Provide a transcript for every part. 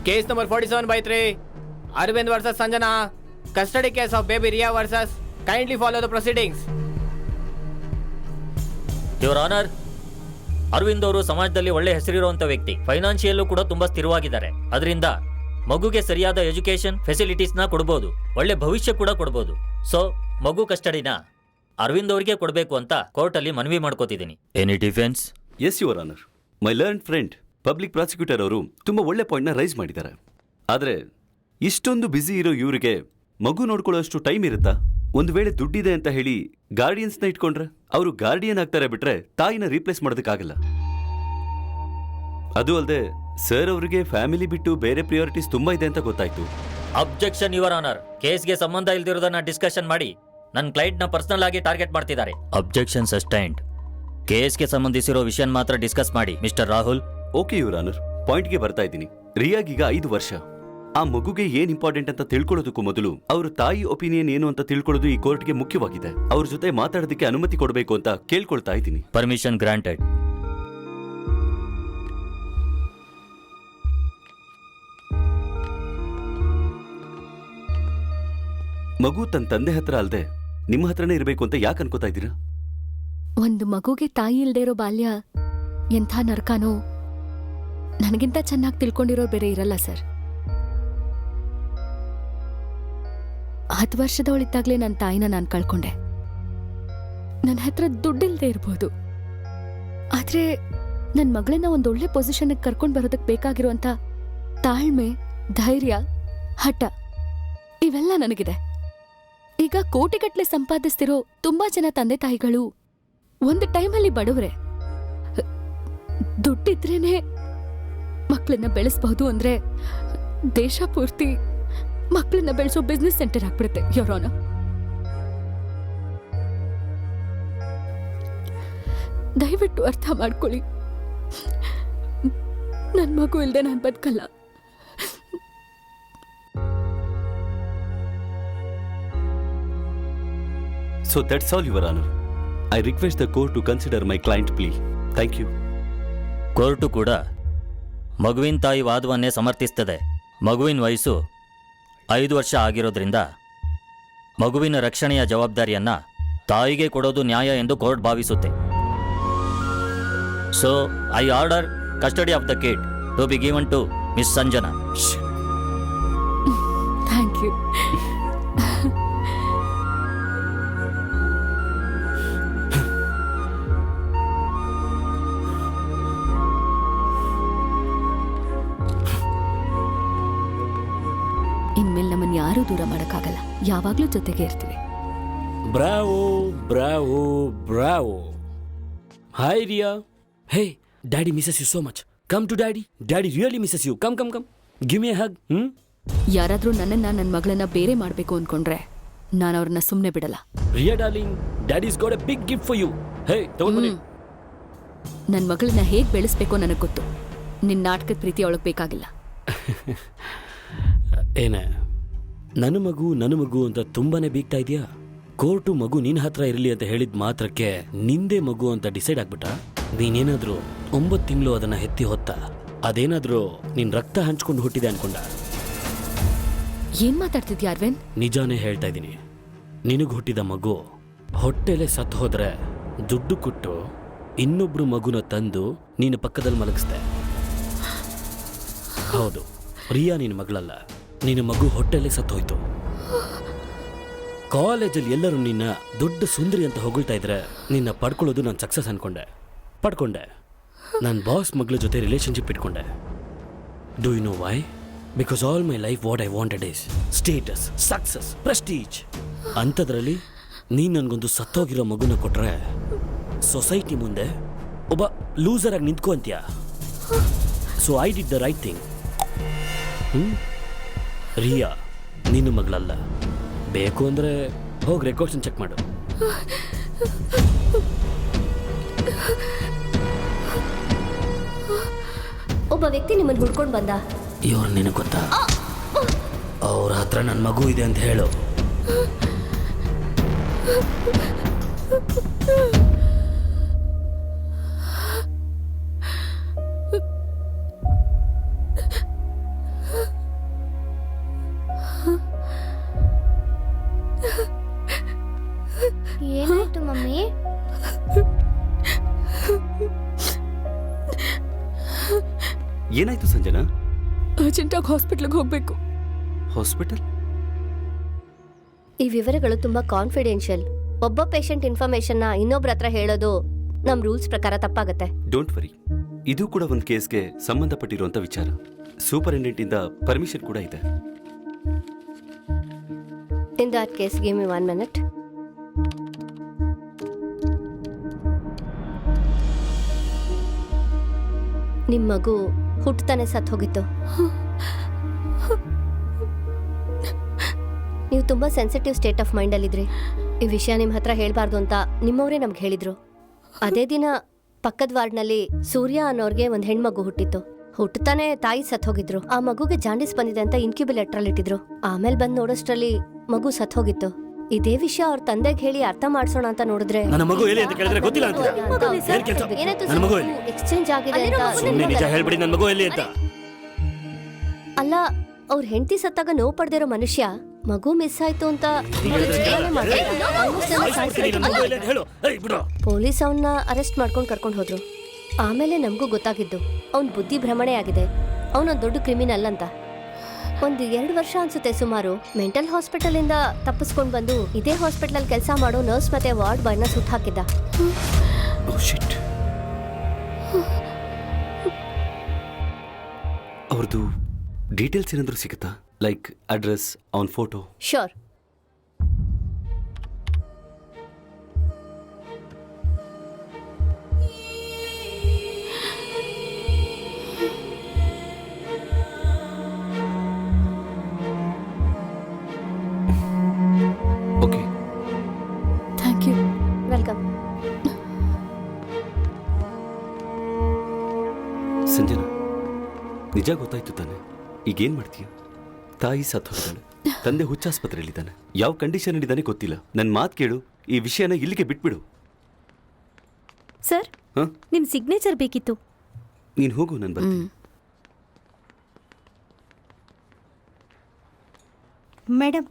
Case number 47/3, Arvind versus Sanjana. Custody case of baby Riya versus. Kindly follow the proceedings. Your honour, Arvind ಅವರು ಸಮಾಜದಲ್ಲಿ ಒಳ್ಳೆ ಹೆಸರಿರುವಂತ ವ್ಯಕ್ತಿ. ಫೈನಾನ್ಷಿಯಲ್ಲೂ ಕೂಡ ತುಂಬಾ ಸ್ಥಿರವಾಗಿದ್ದಾರೆ. ಅದರಿಂದ ಮಗುಗೆ ಸರಿಯಾದ ಎಜುಕೇಶನ್ ಫೆಸಿಲಿಟೀಸ್ನ ಕೊಡ್ಬೋದು, ಒಳ್ಳೆ ಭವಿಷ್ಯ ಕೂಡ ಕೊಡ್ಬೋದು. ಸೊ ಮಗು ಕಸ್ಟಡಿನ ಅರವಿಂದ್ ಅವರಿಗೆ ಕೊಡಬೇಕು ಅಂತ ಕೋರ್ಟಲ್ಲಿ ಮನವಿ ಮಾಡ್ಕೋತಿದ್ದೀನಿ. Any defence? Yes your honour. My learn friend public prosecutor ಅವರು ತುಂಬ ಒಳ್ಳೆ ಪಾಯಿಂಟ್ನ ರೈಸ್ ಮಾಡಿದ್ದಾರೆ. ಆದರೆ ಇಷ್ಟೊಂದು ಬ್ಯುಸಿ ಇರೋ ಇವರಿಗೆ ಮಗು ನೋಡ್ಕೊಳ್ಳೋಷ್ಟು ಟೈಮ್ ಇರುತ್ತಾ? ಒಂದು ವೇಳೆ ದುಡ್ಡಿದೆ ಅಂತ ಹೇಳಿ ಗಾರ್ಡಿಯನ್ಸ್ನ ಇಟ್ಕೊಂಡ್ರೆ ಅವರು ಗಾರ್ಡಿಯನ್ ಆಗ್ತಾರೆ ಬಿಟ್ರೆ ತಾಯಿನ ರೀಪ್ಲೇಸ್ ಮಾಡೋದಕ್ಕಾಗಲ್ಲ. ಅದು ಅಲ್ಲದೆ ಸರ್ ಅವರಿಗೆ ಫ್ಯಾಮಿಲಿ ಬಿಟ್ಟು ಬೇರೆ ಪ್ರಿಯಾರಿಟೀಸ್ ತುಂಬಾ ಇದೆ ಅಂತ ಗೊತ್ತಾಯ್ತು. Objection your honour. ಕೇಸ್ಗೆ ಸಂಬಂಧ ಇಲ್ದಿರೋದನ್ನ ಡಿಸ್ಕಷನ್ ಮಾಡಿ ನನ್ನ ಕ್ಲೈಂಟ್ನ ಪರ್ಸನಲ್ ಆಗಿ ಟಾರ್ಗೆಟ್ ಮಾಡ್ತಿದ್ದಾರೆ. Objection sustained. ಕೇಸ್ಗೆ ಸಂಬಂಧಿಸಿರೋ ವಿಷಯ ಮಾತ್ರ ಡಿಸ್ಕಸ್ ಮಾಡಿ mister Rahul. Okay your honour, ಪಾಯಿಂಟ್ಗೆ ಬರ್ತಾ ಇದ್ದೀನಿ. ರಿಯಾಗೀಗ 5 ವರ್ಷ. ಆ ಮಗುಗೆ ಏನ್ ಇಂಪಾರ್ಟೆಂಟ್ ಅಂತ ತಿಳ್ಕೊಳ್ಳೋದಕ್ಕೂ ಮೊದಲು ಅವ್ರ ತಾಯಿ ಒಪಿನಿಯನ್ ಏನು ಅಂತ ತಿಳ್ಕೊಳ್ಳೋದು ಈ ಕೋರ್ಟ್ಗೆ ಮುಖ್ಯವಾಗಿದೆ. ಅವ್ರ ಜೊತೆ ಮಾತಾಡೋದಕ್ಕೆ ಅನುಮತಿ ಕೊಡಬೇಕು ಅಂತ ಕೇಳ್ಕೊಳ್ತಾ ಇದ್ದೀನಿ. Permission granted. ಮಗು ತನ್ನ ತಂದೆ ಹತ್ರ ಅಲ್ದೆ ನಿಮ್ಮ ಹತ್ರನೇ ಇರಬೇಕು ಅಂತ ಯಾಕೆ ಅನ್ಕೋತಾ ಇದ್ದೀರಾ? ಒಂದು ಮಗುಗೆ ತಾಯಿ ಇಲ್ದೇ ಇರೋ ಬಾಲ್ಯ ಎಂಥ ನರಕನೋ ನನಗಿಂತ ಚೆನ್ನಾಗಿ ತಿಳ್ಕೊಂಡಿರೋರು ಬೇರೆ ಇರಲ್ಲ ಸರ್. 10 ವರ್ಷದವಳಿದ್ದಾಗಲೇ ನನ್ನ ತಾಯಿನ ನಾನು ಕಳ್ಕೊಂಡೆ. ನನ್ನ ಹತ್ರ ದುಡ್ಡಿಲ್ದೇ ಇರ್ಬೋದು, ಆದ್ರೆ ನನ್ನ ಮಗಳನ್ನ ಒಂದೊಳ್ಳೆ ಪೊಸಿಷನ್ಗೆ ಕರ್ಕೊಂಡು ಬರೋದಕ್ಕೆ ಬೇಕಾಗಿರುವಂತ ತಾಳ್ಮೆ, ಧೈರ್ಯ, ಹಠ ಇವೆಲ್ಲ ನನಗಿದೆ. ಈಗ ಕೋಟಿಗಟ್ಟಲೆ ಸಂಪಾದಿಸ್ತಿರೋ ತುಂಬಾ ಜನ ತಂದೆ ತಾಯಿಗಳು ಒಂದು ಟೈಮಲ್ಲಿ ಬಡವ್ರೆ. ದುಡ್ಡಿದ್ರೇನೆ ಮಕ್ಕಳನ್ನ ಬೆಳೆಸಬಹುದು ಅಂದ್ರೆ ದೇಶ ಪೂರ್ತಿ ಮಕ್ಕಳನ್ನ ಬೆಳೆಸೋ ಬಿಸ್ನೆಸ್ ಸೆಂಟರ್ ಆಗ್ಬಿಡುತ್ತೆ. ಯೋರೋನ ದಯವಿಟ್ಟು ಅರ್ಥ ಮಾಡ್ಕೊಳ್ಳಿ. ನನ್ನ ಮಗು ಇಲ್ದೆ ನಾನು ಬದುಕಲ್ಲ. So that's all, Your Honor. I request the court to consider my client plea. Thank you. Court ಕೂಡ ಮಗುವಿನ ತಾಯಿ ವಾದವನ್ನೇ ಸಮರ್ಥಿಸ್ತದೆ. ಮಗುವಿನ ವಯಸ್ಸು 5 ವರ್ಷ ಆಗಿರೋದ್ರಿಂದ ಮಗುವಿನ ರಕ್ಷಣೆಯ ಜವಾಬ್ದಾರಿಯನ್ನ ತಾಯಿಗೆ ಕೊಡೋದು ನ್ಯಾಯ ಎಂದು ಕೋರ್ಟ್ ಭಾವಿಸುತ್ತೆ. So I order custody of the kid to be given to miss Sanjana. Thank you. ಇನ್ಮೇಲೆ ನಮ್ಮನ್ನು ಯಾರೂ ದೂರ ಮಾಡೋಕ್ಕಾಗಲ್ಲ. ಯಾವಾಗಲೂ ಜೊತೆಗೆ ಇರ್ತೀವಿ. Bravo bravo bravo. Hi Riya. Hey, daddy misses you so much. Come to daddy. Daddy really misses you. Come come come, give me a hug. ಯಾರಾದ್ರೂ ನನ್ನ ಮಗಳನ್ನ ಬೇರೆ ಮಾಡಬೇಕು ಅನ್ಕೊಂಡ್ರೆ ನಾನು ಅವ್ರನ್ನ ಸುಮ್ಮನೆ ಬಿಡಲ್ಲ. Riya darling, daddy's got a big gift for you. Hey, ತಗೊಂಡ್ಬನ್ನಿ. ನನ್ನ ಮಗಳನ್ನ ಹೇಗೆ ಬೆಳೆಸ್ಬೇಕೋ ನನಗೆ ಗೊತ್ತು. ನಿನ್ನ ನಾಟಕದ ಪ್ರೀತಿ ಅವಳಿಗೆ ಬೇಕಾಗಿಲ್ಲ. ಏನೇ ನನ್ನ ಮಗು ಅಂತ ತುಂಬಾನೇ ಬೀಗ್ತಾ ಇದೆಯಾ? ಕೋರ್ಟು ಮಗು ನಿನ್ನ ಹತ್ರ ಇರಲಿ ಅಂತ ಹೇಳಿದ ಮಾತ್ರಕ್ಕೆ ನಿಂದೇ ಮಗು ಅಂತ ಡಿಸೈಡ್ ಆಗ್ಬಿಟ್ಟ? ನೀನೇನಾದ್ರೂ 9 ತಿಂಗಳು ಅದನ್ನ ಎತ್ತಿ ಹೊತ್ತ, ಅದೇನಾದ್ರೂ ನಿನ್ ರಕ್ತ ಹಂಚ್ಕೊಂಡು ಹುಟ್ಟಿದೆ ಅನ್ಕೊಂಡ? ಏನ್ ಮಾತಾಡ್ತಿದ್ಯಾ ಅರವಿಂದ್? ನಿಜಾನೇ ಹೇಳ್ತಾ ಇದ್ದೀನಿ. ನಿನಗೆ ಹುಟ್ಟಿದ ಮಗು ಹೊಟ್ಟೆಲೆ ಸತ್ತು ಹೋದ್ರೆ ದುಡ್ಡು ಕೊಟ್ಟು ಇನ್ನೊಬ್ರು ಮಗುನ ತಂದು ನೀನು ಪಕ್ಕದಲ್ಲಿ ಮಲಗಿಸ್ದೆ. ಹೌದು, ಪ್ರಿಯಾ ನಿನ್ನ ಮಗಳಲ್ಲ. ನಿನ್ನ ಮಗು ಹೊಟ್ಟೆಲೆ ಸತ್ತೋಯ್ತು. ಕಾಲೇಜಲ್ಲಿ ಎಲ್ಲರೂ ನಿನ್ನ ದೊಡ್ಡ ಸುಂದರಿ ಅಂತ ಹೊಗಳ್ತಾ ಇದ್ರೆ ನಿನ್ನ ಪಡ್ಕೊಳ್ಳೋದು ನಾನು ಸಕ್ಸಸ್ ಪಡ್ಕೊಂಡೆ. ನನ್ನ ಬಾಸ್ ಮಗಳ ಜೊತೆ ರಿಲೇಶನ್ಶಿಪ್ ಇಟ್ಕೊಂಡೆ. Do you know why? Because all my life what I wanted is status, success, prestige. ಅಂಥದ್ರಲ್ಲಿ ನೀನು ನನಗೊಂದು ಸತ್ತೋಗಿರೋ ಮಗುನ ಕೊಟ್ರೆ ಸೊಸೈಟಿ ಮುಂದೆ ಒಬ್ಬ ಲೂಸರ್ ಆಗಿ ನಿಂತ್ಕೊ ಅಂತೀಯ. So I did the right thing. Riya ನಿನ್ನ ಮಗಳಲ್ಲ. ಬೇಕು ಅಂದ್ರೆ ಹೋಗಿ ರೆಕಾರ್ಡ್ಸ್ ಚೆಕ್ ಮಾಡು. ಒಬ್ಬ ವ್ಯಕ್ತಿ ನಿಮ್ಮನ್ನು ಹುಡ್ಕೊಂಡು ಬಂದ. ಇವ್ರು ನಿನಗೆ ಗೊತ್ತಾ? ಅವ್ರ ಹತ್ರ ನನ್ನ ಮಗು ಇದೆ ಅಂತ ಹೇಳು. ಏನಾಯ್ತು ಸಂಜನಾ? ಅರ್ಜೆಂಟಾಗಿ ಹಾಸ್ಪಿಟ್ಲಿಗೆ ಹೋಗ್ಬೇಕು. ಹಾಸ್ಪಿಟಲ್? ಈ ವಿವರಗಳು ತುಂಬಾ ಕಾನ್ಫಿಡೆನ್ಷಿಯಲ್. ಒಬ್ಬ ಪೇಷಂಟ್ ಇನ್ಫಾರ್ಮೇಶನ್ನ ಇನ್ನೊಬ್ರ ಹತ್ರ ಹೇಳೋದು ನಮ್ ರೂಲ್ಸ್ ಪ್ರಕಾರ ತಪ್ಪಾಗತ್ತೆ. ಡೋಂಟ್ ವರಿ, ಇದು ಕೂಡ ಒಂದು ಕೇಸ್ಗೆ ಸಂಬಂಧಪಟ್ಟಿರುವಂತ ವಿಚಾರ. ಸೂಪರಿಂಟೆಂಡೆಂಟ್ ಇಂದ ಪರ್ಮಿಷನ್ ಕೂಡ ಇದೆ. In that case give me 1 minute. ನಿಮ್ ಮಗು ಹುಟ್ಟತಾನೆ ಸತ್ ಹೋಗಿತ್ತು. ನೀವು ತುಂಬಾ ಸೆನ್ಸಿಟಿವ್ ಸ್ಟೇಟ್ ಆಫ್ ಮೈಂಡ್ ಅಲ್ಲಿದ್ರಿ. ಈ ವಿಷಯ ನಿಮ್ ಹತ್ರ ಹೇಳ್ಬಾರ್ದು ಅಂತ ನಿಮ್ಮವರೇ ನಮ್ಗೆ ಹೇಳಿದ್ರು. ಅದೇ ದಿನ ಪಕ್ಕದ ವಾರ್ಡ್ನಲ್ಲಿ ಸೂರ್ಯ ಅನ್ನೋರ್ಗೆ ಒಂದ್ ಹೆಣ್ಮಗು ಹುಟ್ಟಿತ್ತು. ಹುಟ್ಟತಾನೆ ತಾಯಿ ಸತ್ ಹೋಗಿದ್ರು. ಆ ಮಗುಗೆ ಜಾಂಡಿಸ್ ಬಂದಿದೆ ಅಂತ ಇನ್ಕ್ಯುಬೇಟರ್ ಅಲ್ಲಿ ಇಟ್ಟಿದ್ರು. ಆಮೇಲೆ ಬಂದ್ ನೋಡೋಷ್ಟ್ರಲ್ಲಿ ಮಗು ಸತ್ ಹೋಗಿತ್ತು. ಇದೇ ವಿಷಯ ಅವ್ರ ತಂದೆಗೆ ಹೇಳಿ ಅರ್ಥ ಮಾಡ್ಸೋಣ ಅಂತ ನೋಡಿದ್ರೆ ನನ್ನ ಮಗು ಎಲ್ಲಿ ಅಂತ ಕೇಳಿದ್ರೆ ಗೊತ್ತಿಲ್ಲ ಅಂತೀರಾ? ಏನ್ ಕೆಲ್ಸ? ನನ್ನ ಮಗು ಎಲ್ಲಿ? ಎಕ್ಸ್ಚೇಂಜ್ ಆಗಿದೆ ಸುಮ್ಮನೆ ನಿಜ ಅಂತ. ಹೇಳ್ಬಿಡಿ, ನನ್ನ ಮಗು ಎಲ್ಲಿ ಅಂತ. ಅಲ್ಲ, ಅವ್ರ ಹೆಂಡತಿ ಸತ್ತಾಗ ನೋವು ಪಡೆದಿರೋ ಮನುಷ್ಯ ಮಗು ಮಿಸ್ ಆಯ್ತು ಅಂತ ಪೊಲೀಸ್ ಅವನ್ನ ಅರೆಸ್ಟ್ ಮಾಡ್ಕೊಂಡು ಕರ್ಕೊಂಡು ಹೋದ್ರು. ಆಮೇಲೆ ನಮಗೂ ಗೊತ್ತಾಗಿದ್ದು ಅವ್ನ್ ಬುದ್ಧಿ ಭ್ರಮಣೆ ಆಗಿದೆ. ಅವನೊಂದು ದೊಡ್ಡ ಕ್ರಿಮಿನಲ್ ಅಂತ. ಒಂದು 2 ವರ್ಷ ಅನ್ಸುತ್ತೆ ಸುಮಾರು ಮೆಂಟಲ್ ಹಾಸ್ಪಿಟಲ್ ಇಂದ ತಪ್ಪಿಸ್ಕೊಂಡ್ ಬಂದು ಇದೇ ಹಾಸ್ಪಿಟಲ್ ಕೆಲಸ ಮಾಡೋ ನರ್ಸ್ ಮತ್ತೆ ವಾರ್ಡ್ ಬಾಯ್ನ ಸುಟ್ಟು ಹಾಕಿದ್ದ. ಅವ್ರದ್ದು ಡೀಟೇಲ್ಸ್ ಏನಾದರೂ ಸಿಗುತ್ತಾ? ಲೈಕ್ ಅಡ್ರೆಸ್, ಅವನ್ photo? Sure. Okay, thank you. Welcome. Sanjana, ನಿಜ ಗೊತ್ತಾಯ್ತು ತಾನೆ? ಈಗೇನ್ ಮಾಡ್ತೀಯ? ತಾಯಿ ಸತ್ತು ಹೋಗಿದ್ದಾಳೆ, ತಂದೆ ಹುಚ್ಚಾಸ್ಪತ್ರೆಯಲ್ಲಿದ್ದಾನೆ. ಯಾವ ಕಂಡೀಷನ್ ಇದ್ದಾನೆ ಗೊತ್ತಿಲ್ಲ. ನನ್ನ ಮಾತು ಕೇಳು, ಈ ವಿಷಯನ ಇಲ್ಲಿಗೆ ಬಿಟ್ಬಿಡು. ಸರ್, ಹ? ನಿಮ್ ಸಿಗ್ನೇಚರ್ ಬೇಕಿತ್ತು. ನೀನು ಹೋಗು, ನಾನು ಬರ್ತೀನಿ. ಮೇಡಮ್,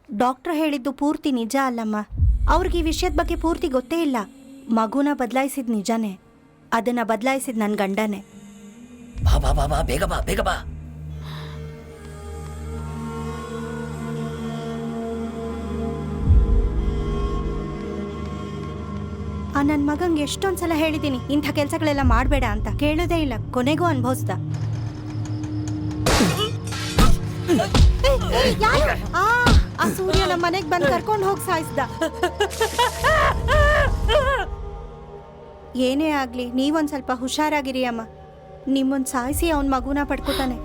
ಡಾಕ್ಟರ್ ಹೇಳಿದ್ದು ಪೂರ್ತಿ ನಿಜ ಅಲ್ಲಮ್ಮ. ಅವ್ರಿಗೆ ಈ ವಿಷಯದ ಬಗ್ಗೆ ಪೂರ್ತಿ ಗೊತ್ತೇ ಇಲ್ಲ. ಮಗುನ ಬದಲಾಯಿಸಿದ ನಿಜಾನೇ, ಅದನ್ನ ಬದಲಾಯಿಸಿದ ನನ್ನ ಗಂಡನೇ. ಬಾ ಬಾ ಬಾ ಬಾ, ಬೇಗ ಬಾ ಬೇಗ ಬಾ. ನನ್ನ ಮಗಂಗೆ ಎಷ್ಟೊಂದ್ಸಲ ಹೇಳಿದ್ದೀನಿ ಇಂಥ ಕೆಲಸಗಳೆಲ್ಲ ಮಾಡಬೇಡ ಅಂತ. ಕೇಳೋದೇ ಇಲ್ಲ, ಕೊನೆಗೂ ಅನುಭವಿಸ್ದ. ಆ ಸೂರ್ಯ ನಮ್ಮ ಮನೆಗೆ ಬಂದು ಕರ್ಕೊಂಡು ಹೋಗಿ ಸಾಯಿಸ್ದ. ಏನೇ ಆಗ್ಲಿ ನೀವೊಂದ್ ಸ್ವಲ್ಪ ಹುಷಾರಾಗಿರಿ ಅಮ್ಮ. ನಿಮ್ಮೊಂದ್ ಸಾಯಿಸಿ ಅವನ್ ಮಗುನ ಪಡ್ಕೋತಾನೆ.